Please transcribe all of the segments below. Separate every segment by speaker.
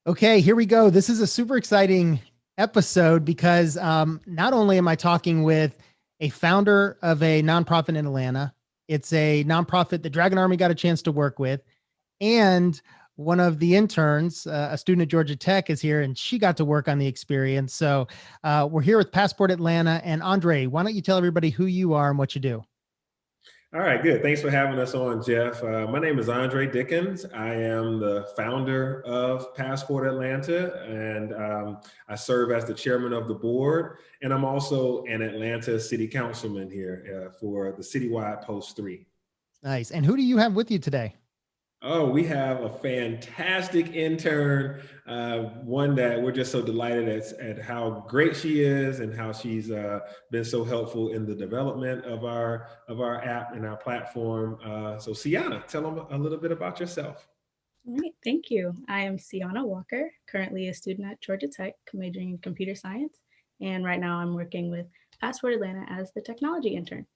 Speaker 1: Okay, here we go. This is a super exciting episode because not only am I talking with a founder of a nonprofit in Atlanta, it's a nonprofit the Dragon Army got a chance to work with, and one of the interns, a student at Georgia Tech, is here, and she got to work on the experience. So we're here with Passport Atlanta. And Andre, why don't you tell everybody who you are and what you do?
Speaker 2: All right, good. Thanks for having us on, Jeff. My name is Andre Dickens. I am the founder of Passport Atlanta, and I serve as the chairman of the board. And I'm also an Atlanta city councilman here for the citywide Post 3.
Speaker 1: Nice. And who do you have with you today?
Speaker 2: Oh, we have a fantastic intern, one that we're just so delighted at how great she is and how she's been so helpful in the development of our app and our platform. So Seanna, tell them a little bit about yourself.
Speaker 3: All right, thank you. I am Seanna Walker, currently a student at Georgia Tech, majoring in computer science. And right now I'm working with Passport Atlanta as the technology intern.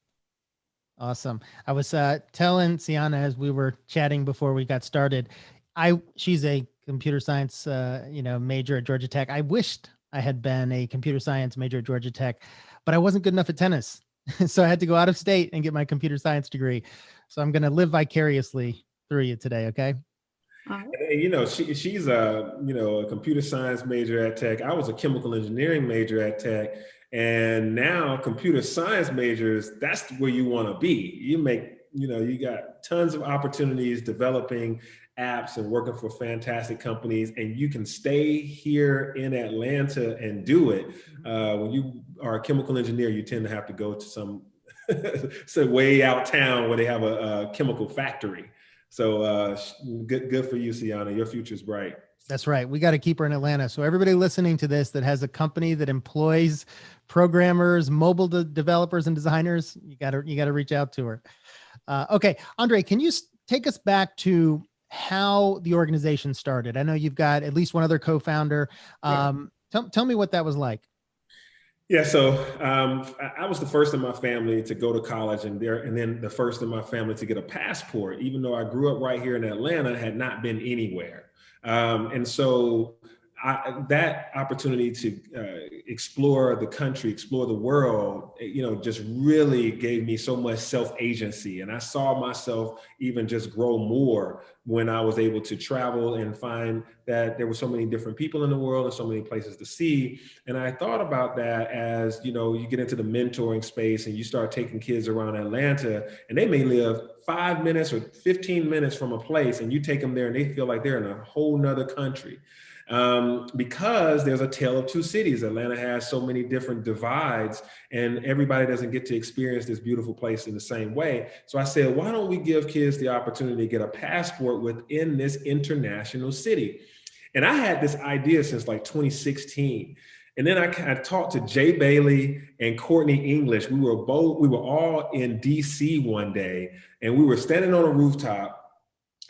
Speaker 1: Awesome. I was telling Sienna as we were chatting before we got started, she's a computer science major at Georgia Tech. I wished I had been a computer science major at Georgia Tech, but I wasn't good enough at tennis. So I had to go out of state and get my computer science degree. So I'm going to live vicariously through you today, okay?
Speaker 2: And, she's a computer science major at Tech. I was a chemical engineering major at Tech. And now computer science majors, that's where you want to be. You got tons of opportunities developing apps and working for fantastic companies, and you can stay here in Atlanta and do it. When you are a chemical engineer, you tend to have to go to some way out town where they have a chemical factory. So good for you, Seanna. Your future's bright.
Speaker 1: That's right. We got to keep her in Atlanta. So everybody listening to this that has a company that employs programmers, mobile developers, and designers, you got to reach out to her. Okay, Andre, can you take us back to how the organization started? I know you've got at least one other co-founder. Tell me what that was like.
Speaker 2: Yeah, so I was the first in my family to go to college, and then the first in my family to get a passport. Even though I grew up right here in Atlanta, had not been anywhere, and so that opportunity to explore the country, explore the world, just really gave me so much self-agency. And I saw myself even just grow more when I was able to travel and find that there were so many different people in the world and so many places to see. And I thought about that as, you get into the mentoring space and you start taking kids around Atlanta, and they may live 5 minutes or 15 minutes from a place, and you take them there and they feel like they're in a whole nother country. Because there's a tale of two cities. Atlanta has so many different divides, and everybody doesn't get to experience this beautiful place in the same way. So I said, why don't we give kids the opportunity to get a passport within this international city? And I had this idea since like 2016. And then I talked to Jay Bailey and Courtney English. We were all in DC one day, and we were standing on a rooftop,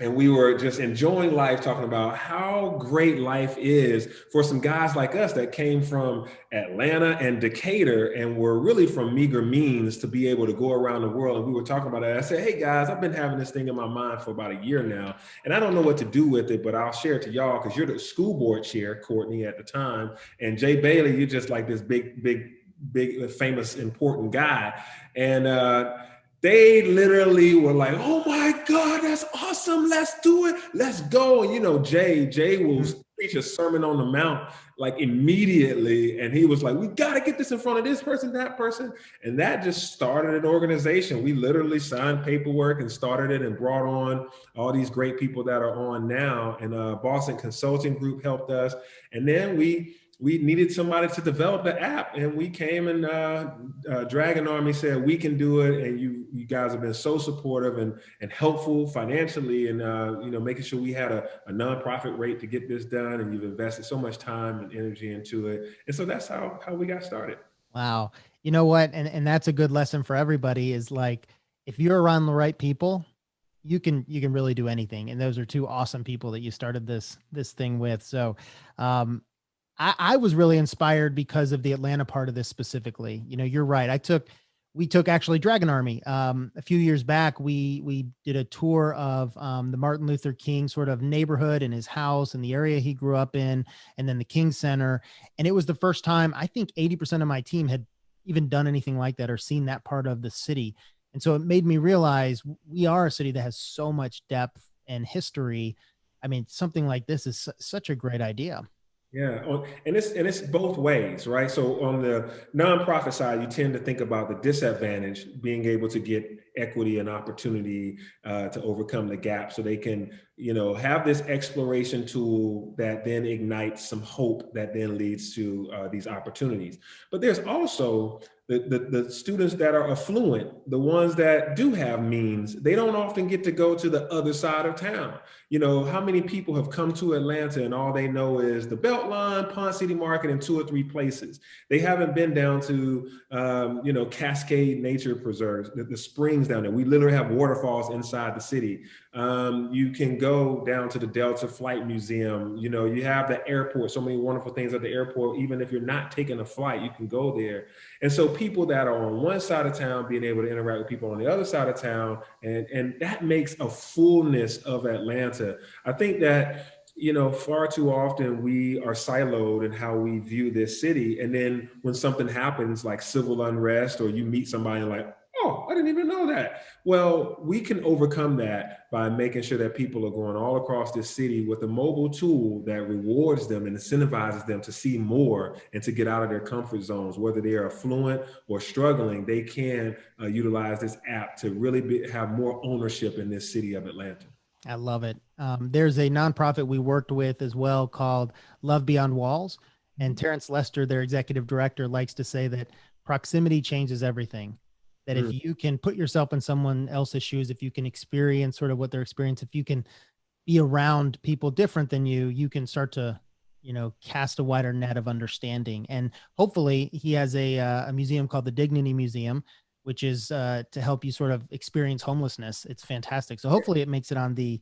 Speaker 2: and we were just enjoying life, talking about how great life is for some guys like us that came from Atlanta and Decatur and were really from meager means to be able to go around the world. And we were talking about that. I said, hey guys, I've been having this thing in my mind for about a year now, and I don't know what to do with it, but I'll share it to y'all because you're the school board chair, Courtney, at the time. And Jay Bailey, you're just like this big, famous, important guy. And they literally were like, oh my God, that's awesome. Let's do it. Let's go. And Jay will preach a sermon on the mount like immediately. And he was like, we got to get this in front of this person, that person. And that just started an organization. We literally signed paperwork and started it and brought on all these great people that are on now. And Boston Consulting Group helped us. And then we needed somebody to develop the app, and we came, and Dragon Army said, we can do it. And you guys have been so supportive and helpful financially, and making sure we had a nonprofit rate to get this done. And you've invested so much time and energy into it. And so that's how we got started.
Speaker 1: Wow. You know what? And that's a good lesson for everybody, is like, if you're around the right people, you can really do anything. And those are two awesome people that you started this thing with. So, I was really inspired because of the Atlanta part of this specifically. You're right. I took we took actually Dragon Army. A few years back, we did a tour of the Martin Luther King sort of neighborhood and his house and the area he grew up in, and then the King Center. And it was the first time, I think 80% of my team had even done anything like that or seen that part of the city. And so it made me realize we are a city that has so much depth and history. I mean, something like this is such a great idea.
Speaker 2: Yeah, and it's both ways, right? So on the nonprofit side, you tend to think about the disadvantage, being able to get equity and opportunity to overcome the gap, so they can, have this exploration tool that then ignites some hope that then leads to these opportunities. But there's also the students that are affluent, the ones that do have means. They don't often get to go to the other side of town. How many people have come to Atlanta and all they know is the Beltline, Pond City Market, and 2 or 3 places. They haven't been down to, Cascade Nature Preserves, the springs down there. We literally have waterfalls inside the city. You can go down to the Delta Flight Museum. You have the airport, so many wonderful things at the airport. Even if you're not taking a flight, you can go there. And so people that are on one side of town being able to interact with people on the other side of town, and that makes a fullness of Atlanta. I think that, far too often we are siloed in how we view this city. And then when something happens like civil unrest, or you meet somebody and like, oh, I didn't even know that. Well, we can overcome that by making sure that people are going all across this city with a mobile tool that rewards them and incentivizes them to see more and to get out of their comfort zones. Whether they are affluent or struggling, they can utilize this app to really have more ownership in this city of Atlanta.
Speaker 1: I love it. There's a nonprofit we worked with as well called Love Beyond Walls. And Terrence Lester, their executive director, likes to say that proximity changes everything. That if you can put yourself in someone else's shoes, if you can experience sort of what they're experiencing, if you can be around people different than you, you can start to, cast a wider net of understanding. And hopefully he has a museum called the Dignity Museum, which is to help you sort of experience homelessness. It's fantastic. So hopefully it makes it on the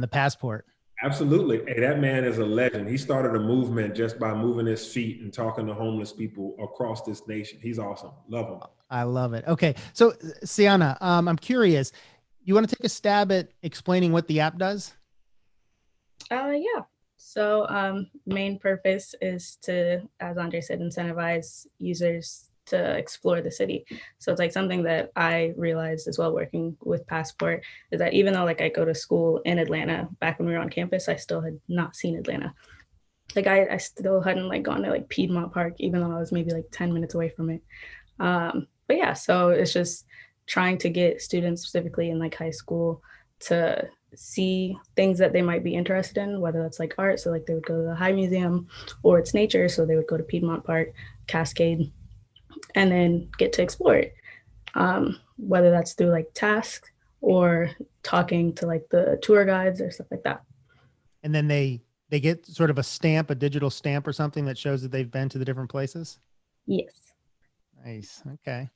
Speaker 1: passport.
Speaker 2: Absolutely. Hey, that man is a legend. He started a movement just by moving his feet and talking to homeless people across this nation. He's awesome. Love him.
Speaker 1: I love it. Okay. So Seanna, I'm curious, you want to take a stab at explaining what the app does?
Speaker 3: Yeah. So main purpose is to, as Andre said, incentivize users to explore the city. So it's like something that I realized as well working with Passport is that even though like I go to school in Atlanta, back when we were on campus, I still had not seen Atlanta. Like I still hadn't like gone to like Piedmont Park, even though I was maybe like 10 minutes away from it. But yeah, so it's just trying to get students specifically in like high school to see things that they might be interested in, whether that's like art. So like they would go to the High Museum, or it's nature. So they would go to Piedmont Park, Cascade, and then get to explore it. Whether that's through like tasks or talking to like the tour guides or stuff like that.
Speaker 1: And then they get sort of a stamp, a digital stamp or something that shows that they've been to the different places?
Speaker 3: Yes.
Speaker 1: Nice. Okay.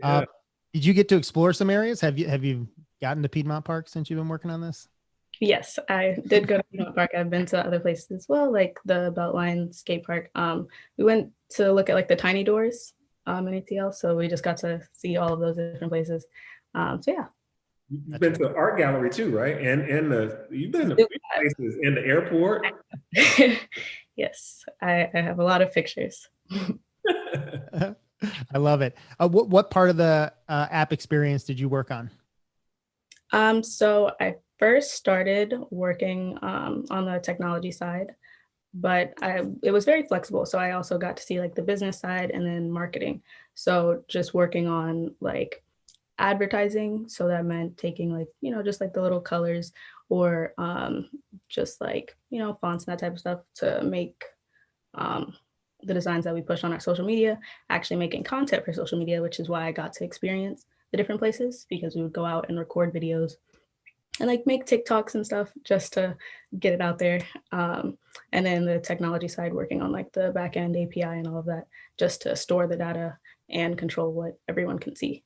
Speaker 2: Yeah.
Speaker 1: Did you get to explore some areas? Have you gotten to Piedmont Park since you've been working on this?
Speaker 3: Yes, I did go to Piedmont Park. I've been to other places as well, like the Beltline skate park. We went to look at like the tiny doors in ATL. So we just got to see all of those different places. So yeah.
Speaker 2: You've been to the art gallery too, right? And you've been to places in the airport.
Speaker 3: Yes, I have a lot of pictures.
Speaker 1: I love it. What part of the app experience did you work on?
Speaker 3: So I first started working on the technology side, but it was very flexible. So I also got to see like the business side and then marketing. So just working on like advertising. So that meant taking like, just like the little colors or just like, fonts and that type of stuff to make the designs that we push on our social media, actually making content for social media, which is why I got to experience the different places, because we would go out and record videos and like make TikToks and stuff just to get it out there. And then the technology side, working on like the backend API and all of that, just to store the data and control what everyone can see.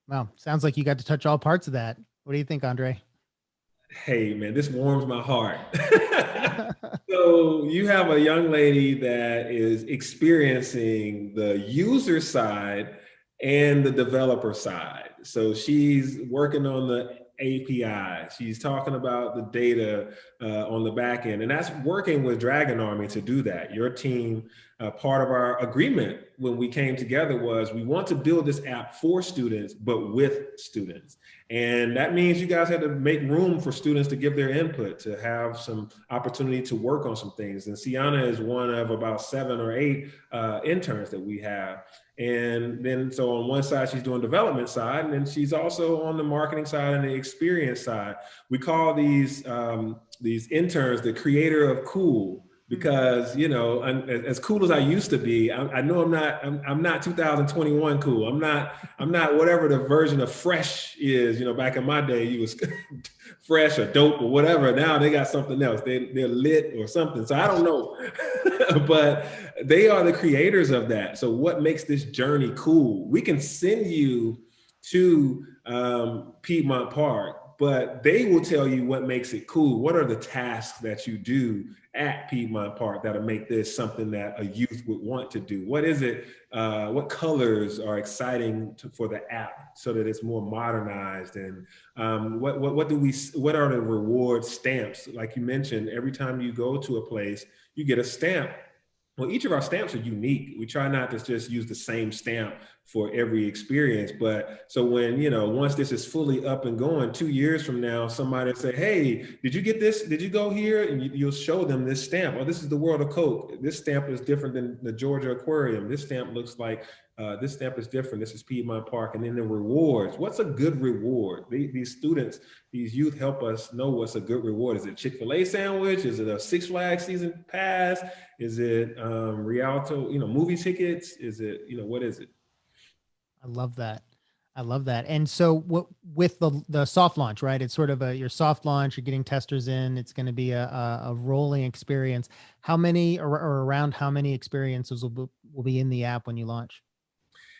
Speaker 1: Wow. Sounds like you got to touch all parts of that. What do you think, Andre?
Speaker 2: Hey, man, this warms my heart. So you have a young lady that is experiencing the user side and the developer side. So she's working on the API. She's talking about the data on the back end, and that's working with Dragon Army to do that. Your team, part of our agreement when we came together was we want to build this app for students, but with students. And that means you guys had to make room for students to give their input, to have some opportunity to work on some things. And Seanna is one of about 7 or 8 interns that we have. And then, so on one side, she's doing development side, and then she's also on the marketing side and the experience side. We call these interns the creator of cool, because, you know, as cool as I used to be, I know I'm not 2021 cool. I'm not whatever the version of fresh is. You know, back in my day, you was fresh or dope or whatever. Now they got something else. They're lit or something. So I don't know, but they are the creators of that. So what makes this journey cool? We can send you to Piedmont Park, but they will tell you what makes it cool. What are the tasks that you do at Piedmont Park that'll make this something that a youth would want to do? What is it? What colors are exciting for the app so that it's more modernized? And what are the reward stamps? Like you mentioned, every time you go to a place, you get a stamp. Well, each of our stamps are unique. We try not to just use the same stamp for every experience. But so when, you know, once this is fully up and going, 2 years from now, somebody will say, hey, did you get this? Did you go here? And you'll show them this stamp. Oh, this is the World of Coke. This stamp is different than the Georgia Aquarium. This stamp looks like, this stamp is different. This is Piedmont Park. And then the rewards. What's a good reward? These students, these youth help us know what's a good reward. Is it Chick-fil-A sandwich? Is it a Six Flags season pass? Is it Rialto, you know, movie tickets? Is it, you know, what is it?
Speaker 1: I love that. I love that. And so with the soft launch, right? It's sort of your soft launch, you're getting testers in, it's going to be a rolling experience. How many or around how many experiences will be in the app when you launch?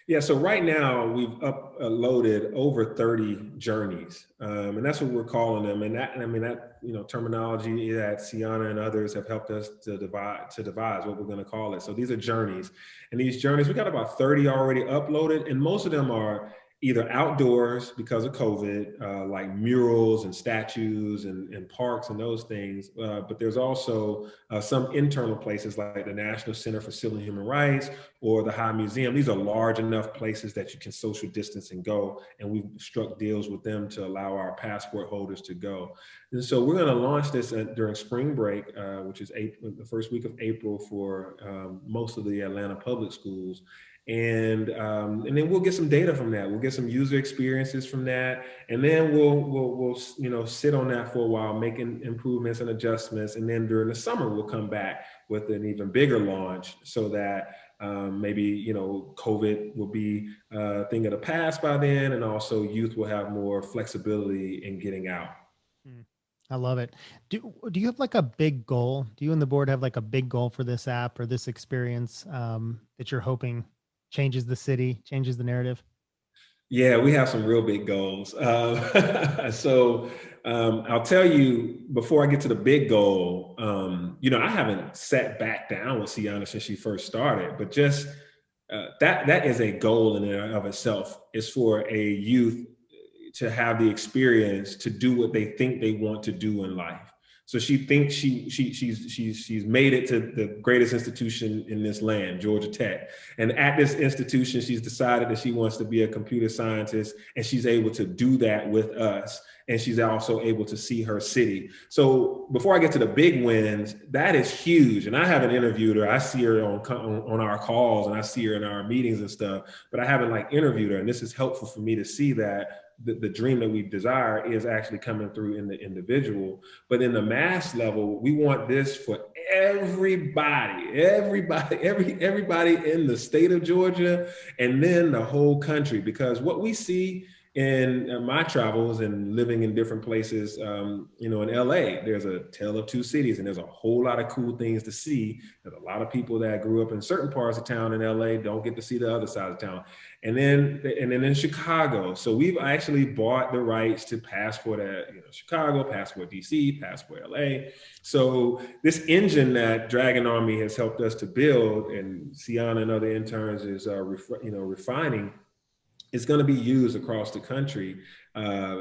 Speaker 2: Yeah, so right now we've uploaded over 30 journeys, and that's what we're calling them. And that you know, terminology that Seanna and others have helped us to devise what we're going to call it. So these are journeys, and these journeys, we got about 30 already uploaded, and most of them are either outdoors because of COVID, like murals and statues and parks and those things. But there's also some internal places like the National Center for Civil and Human Rights or the High Museum. These are large enough places that you can social distance and go. And we've struck deals with them to allow our passport holders to go. And so we're going to launch this during spring break, which is the first week of April for most of the Atlanta public schools. And then we'll get some data from that. We'll get some user experiences from that, and then we'll you know, sit on that for a while, making improvements and adjustments. And then during the summer, we'll come back with an even bigger launch, so that maybe, you know, COVID will be a thing of the past by then, and also youth will have more flexibility in getting out.
Speaker 1: I love it. Do you have like a big goal? Do you and the board have like a big goal for this app or this experience that you're hoping changes the city, changes the narrative?
Speaker 2: Yeah, we have some real big goals. So I'll tell you, before I get to the big goal, you know, I haven't sat back down with Seanna since she first started, but just that is a goal in and of itself, is for a youth to have the experience to do what they think they want to do in life. So she thinks she's made it to the greatest institution in this land, Georgia Tech. And at this institution, she's decided that she wants to be a computer scientist, and she's able to do that with us. And she's also able to see her city. So before I get to the big wins, that is huge. And I haven't interviewed her. I see her on our calls, and I see her in our meetings and stuff, but I haven't like interviewed her. And this is helpful for me to see that the dream that we desire is actually coming through in the individual. But in the mass level, we want this for everybody in the state of Georgia, and then the whole country. Because what we see in my travels and living in different places, you know, in LA, there's a tale of two cities, and there's a whole lot of cool things to see. There's a lot of people that grew up in certain parts of town in LA don't get to see the other side of town. And then in Chicago. So we've actually bought the rights to Passport at, you know, Chicago, Passport DC, Passport LA. So this engine that Dragon Army has helped us to build, and Seanna and other interns is refining, is going to be used across the country,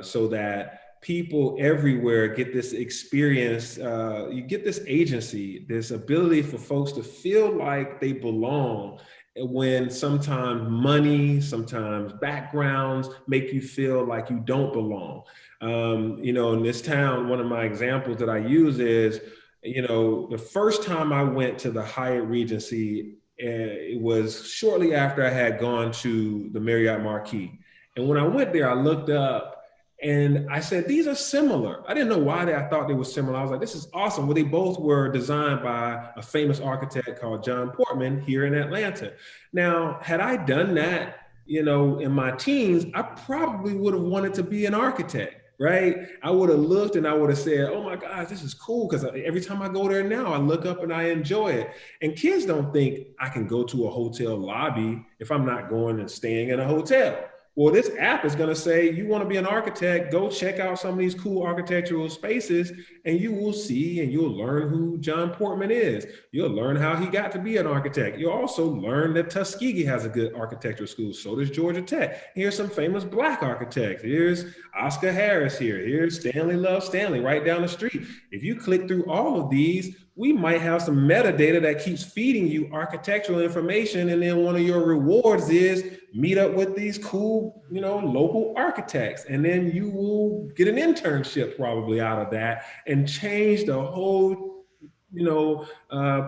Speaker 2: so that people everywhere get this experience. You get this agency, this ability for folks to feel like they belong, when sometimes money, sometimes backgrounds make you feel like you don't belong. In this town, one of my examples that I use is, the first time I went to the Hyatt Regency, it was shortly after I had gone to the Marriott Marquis. And when I went there, I looked up and I said, these are similar. I didn't know why I thought they were similar. I was like, this is awesome. Well, they both were designed by a famous architect called John Portman here in Atlanta. Now, had I done that, in my teens, I probably would have wanted to be an architect. Right? I would have looked and I would have said, oh my gosh, this is cool. Because every time I go there now, I look up and I enjoy it. And kids don't think I can go to a hotel lobby if I'm not going and staying in a hotel. Well, this app is going to say, you want to be an architect, go check out some of these cool architectural spaces, and you will see and you'll learn who John Portman is. You'll learn how he got to be an architect. You'll also learn that Tuskegee has a good architectural school. So does Georgia Tech. Here's some famous Black architects. Here's Oscar Harris here. Here's Stanley Love Stanley right down the street. If you click through all of these, we might have some metadata that keeps feeding you architectural information. And then one of your rewards is meet up with these cool, local architects. And then you will get an internship probably out of that and change the whole,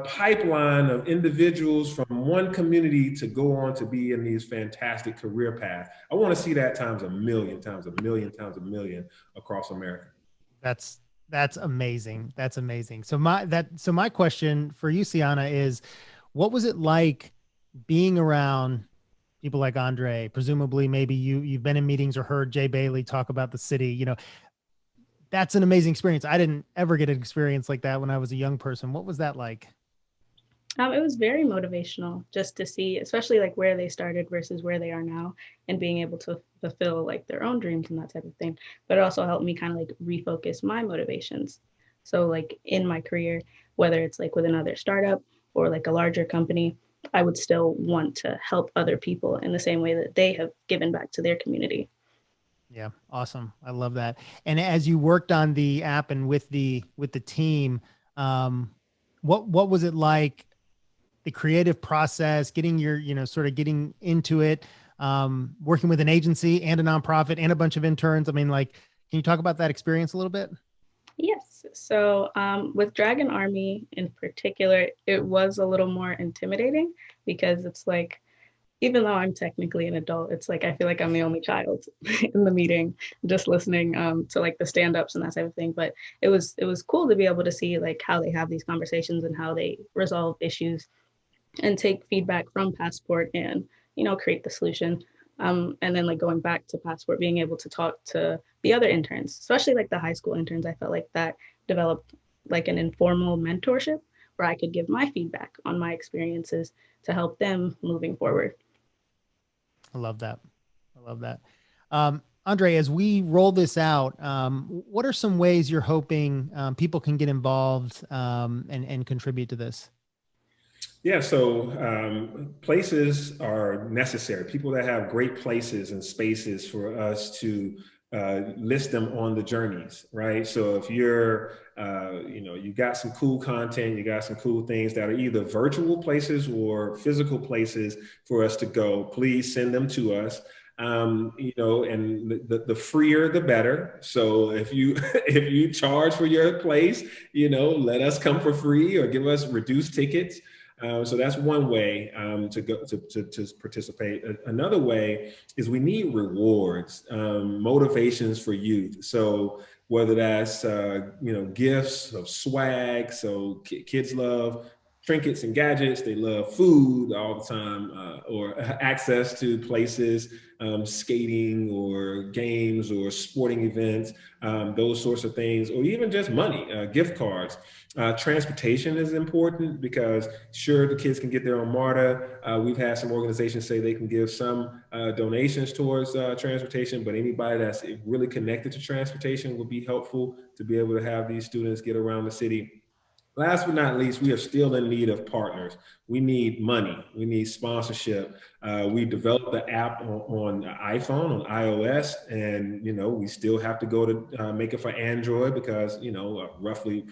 Speaker 2: pipeline of individuals from one community to go on to be in these fantastic career paths. I want to see that times a million across America.
Speaker 1: That's amazing. That's amazing. So my question for you, Seanna, is what was it like being around people like Andre? Presumably maybe you've been in meetings or heard Jay Bailey talk about the city. That's an amazing experience. I didn't ever get an experience like that when I was a young person. What was that like?
Speaker 3: It was very motivational just to see, especially like where they started versus where they are now, and being able to fulfill like their own dreams and that type of thing. But it also helped me kind of like refocus my motivations. So like in my career, whether it's like with another startup or like a larger company, I would still want to help other people in the same way that they have given back to their community.
Speaker 1: Yeah. Awesome. I love that. And as you worked on the app and with the team, what was it like? The creative process, getting sort of getting into it, working with an agency and a nonprofit and a bunch of interns. I mean, can you talk about that experience a little bit?
Speaker 3: Yes. So with Dragon Army in particular, it was a little more intimidating because it's like, even though I'm technically an adult, it's like, I feel like I'm the only child in the meeting, just listening to like the stand-ups and that type of thing. But it was cool to be able to see like how they have these conversations and how they resolve issues and take feedback from Passport and, create the solution. And then like going back to Passport, being able to talk to the other interns, especially like the high school interns, I felt like that developed like an informal mentorship where I could give my feedback on my experiences to help them moving forward.
Speaker 1: I love that. Andre, as we roll this out, what are some ways you're hoping people can get involved and contribute to this?
Speaker 2: Yeah, so places are necessary. People that have great places and spaces for us to list them on the journeys, right? So if you're, you got some cool content, you got some cool things that are either virtual places or physical places for us to go, please send them to us. And the freer, the better. So if you if you charge for your place, let us come for free or give us reduced tickets. So that's one way to go to participate. Another way is we need rewards, motivations for youth. So whether that's gifts of swag. So kids love trinkets and gadgets. They love food all the time, or access to places, skating or games or sporting events, those sorts of things, or even just money, gift cards. Transportation is important because sure, the kids can get there on MARTA. We've had some organizations say they can give some donations towards transportation, but anybody that's really connected to transportation would be helpful to be able to have these students get around the city. Last but not least, we are still in need of partners. We need money. We need sponsorship. We developed the app on iPhone, on iOS, and we still have to go to make it for Android because roughly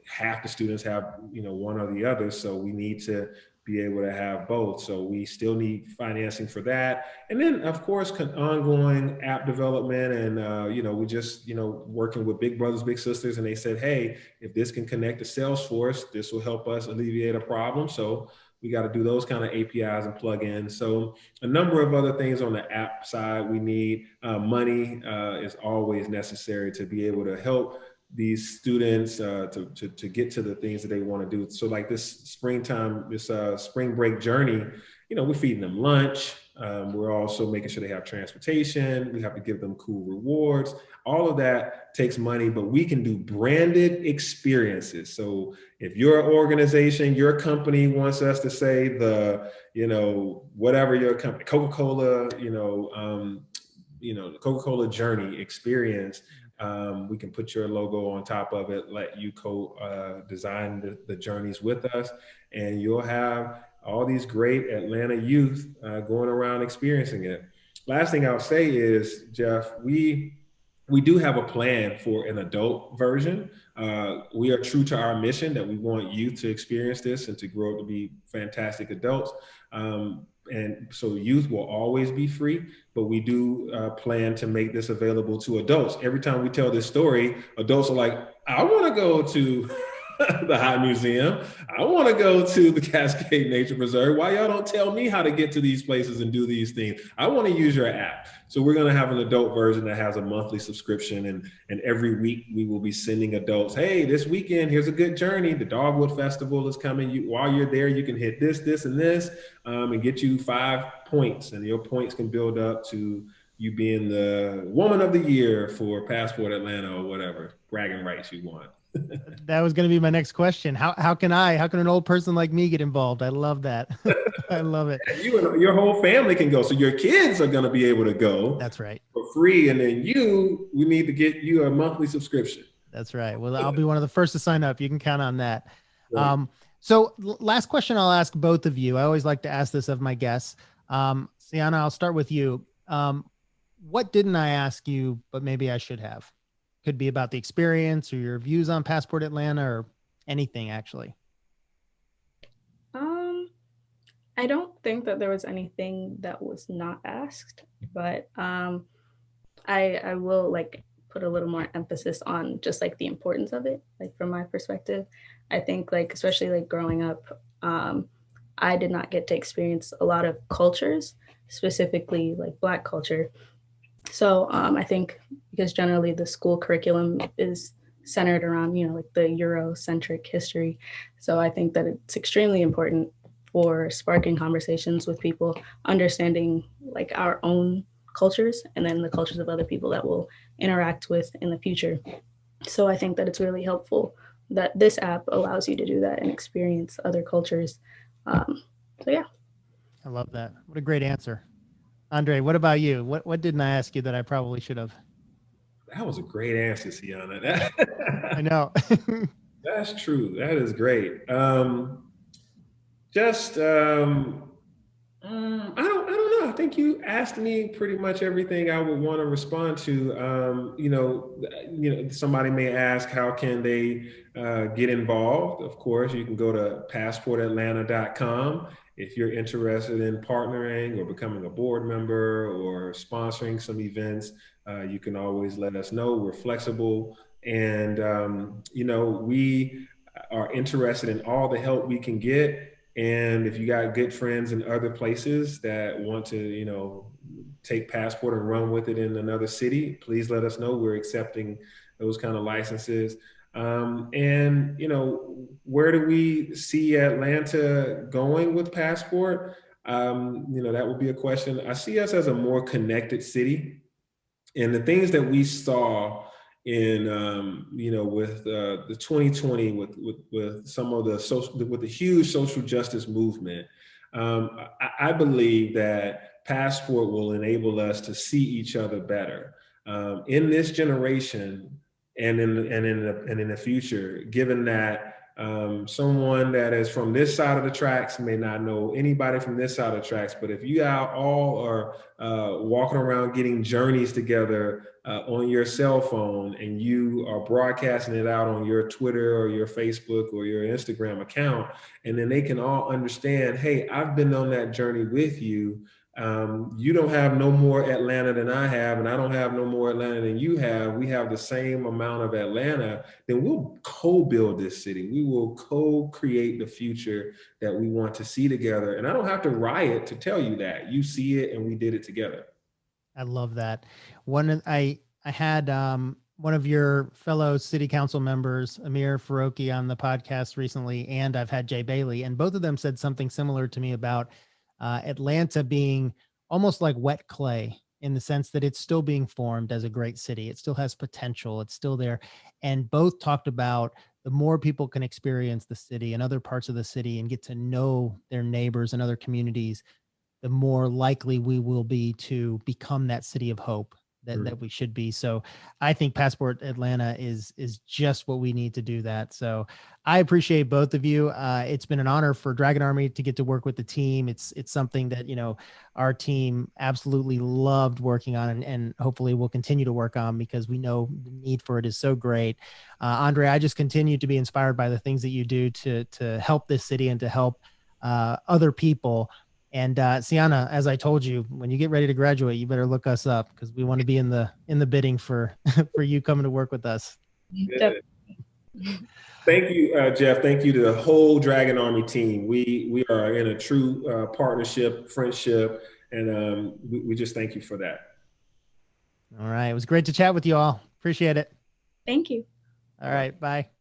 Speaker 2: half the students have one or the other. So we need to be able to have both. So we still need financing for that. And then of course, ongoing app development. And, we just, working with big brothers, big sisters, and they said, hey, if this can connect to Salesforce, this will help us alleviate a problem. So we got to do those kind of APIs and plugins. So a number of other things on the app side. We need money is always necessary to be able to help these students to get to the things that they want to do. So like this springtime, this spring break journey, we're feeding them lunch. We're also making sure they have transportation. We have to give them cool rewards. All of that takes money, but we can do branded experiences. So if your organization, your company wants us to say whatever your company, Coca-Cola, the Coca-Cola journey experience, we can put your logo on top of it, let you design the journeys with us, and you'll have all these great Atlanta youth going around experiencing it. Last thing I'll say is, Jeff, we do have a plan for an adult version. We are true to our mission that we want youth to experience this and to grow up to be fantastic adults. And so youth will always be free, but we do plan to make this available to adults. Every time we tell this story, adults are like, I want to go to the High Museum. I want to go to the Cascade Nature Preserve. Why y'all don't tell me how to get to these places and do these things? I want to use your app. So we're going to have an adult version that has a monthly subscription. And every week we will be sending adults, hey, this weekend, here's a good journey. The Dogwood Festival is coming. While you're there, you can hit this, this, and this, and get you 5 points. And your points can build up to you being the woman of the year for Passport Atlanta or whatever bragging rights you want.
Speaker 1: That was going to be my next question. How can an old person like me get involved? I love that. I love it.
Speaker 2: You and your whole family can go. So your kids are going to be able to go.
Speaker 1: That's right.
Speaker 2: For free. And then we need to get you a monthly subscription.
Speaker 1: That's right. Well, I'll be one of the first to sign up. You can count on that. Right. So last question I'll ask both of you. I always like to ask this of my guests. Seanna, I'll start with you. What didn't I ask you, but maybe I should have? Could be about the experience or your views on Passport Atlanta or anything, actually.
Speaker 3: I don't think that there was anything that was not asked, but I will put a little more emphasis on just the importance of it. From my perspective, I think especially growing up, I did not get to experience a lot of cultures, specifically Black culture. So I think because generally the school curriculum is centered around, the Eurocentric history. So I think that it's extremely important for sparking conversations with people, understanding our own cultures and then the cultures of other people that we'll interact with in the future. So I think that it's really helpful that this app allows you to do that and experience other cultures. So yeah.
Speaker 1: I love that. What a great answer. Andre, what about you? What didn't I ask you that I probably should have?
Speaker 2: That was a great answer, Seanna.
Speaker 1: I know.
Speaker 2: That's true. That is great. I don't know. I think you asked me pretty much everything I would want to respond to. Somebody may ask, how can they get involved? Of course, you can go to passportatlanta.com. If you're interested in partnering or becoming a board member or sponsoring some events, you can always let us know. We're flexible. And, we are interested in all the help we can get. And if you got good friends in other places that want to, take Passport and run with it in another city, please let us know. We're accepting those kind of licenses. And where do we see Atlanta going with Passport? That would be a question. I see us as a more connected city, and the things that we saw in with the 2020 with some of with the huge social justice movement, I believe that Passport will enable us to see each other better in this generation and in the future, given that Someone that is from this side of the tracks may not know anybody from this side of the tracks, but if you all are walking around getting journeys together on your cell phone, and you are broadcasting it out on your Twitter or your Facebook or your Instagram account, and then they can all understand, hey, I've been on that journey with you. You don't have no more Atlanta than I have, and I don't have no more Atlanta than you have. We have the same amount of Atlanta. Then we'll co-build this city. We will co-create the future that we want to see together. And I don't have to riot to tell you that. You see it, and we did it together.
Speaker 1: I love that. I had one of your fellow city council members, Amir Faroki, on the podcast recently, and I've had Jay Bailey, and both of them said something similar to me about Atlanta being almost like wet clay, in the sense that it's still being formed as a great city. It still has potential. It's still there. And both talked about the more people can experience the city and other parts of the city and get to know their neighbors and other communities, the more likely we will be to become that city of hope that we should be. So I think Passport Atlanta is just what we need to do that. So I appreciate both of you. It's been an honor for Dragon Army to get to work with the team. It's something that, our team absolutely loved working on, and hopefully we'll continue to work on, because we know the need for it is so great. Andre, I just continue to be inspired by the things that you do to help this city and to help other people. And Seanna, as I told you, when you get ready to graduate, you better look us up, because we want to be in the bidding for for you coming to work with us.
Speaker 2: Good. Thank you, Jeff. Thank you to the whole Dragon Army team. We are in a true partnership, friendship, and we just thank you for that.
Speaker 1: All right. It was great to chat with you all. Appreciate it.
Speaker 3: Thank you.
Speaker 1: All right. Bye.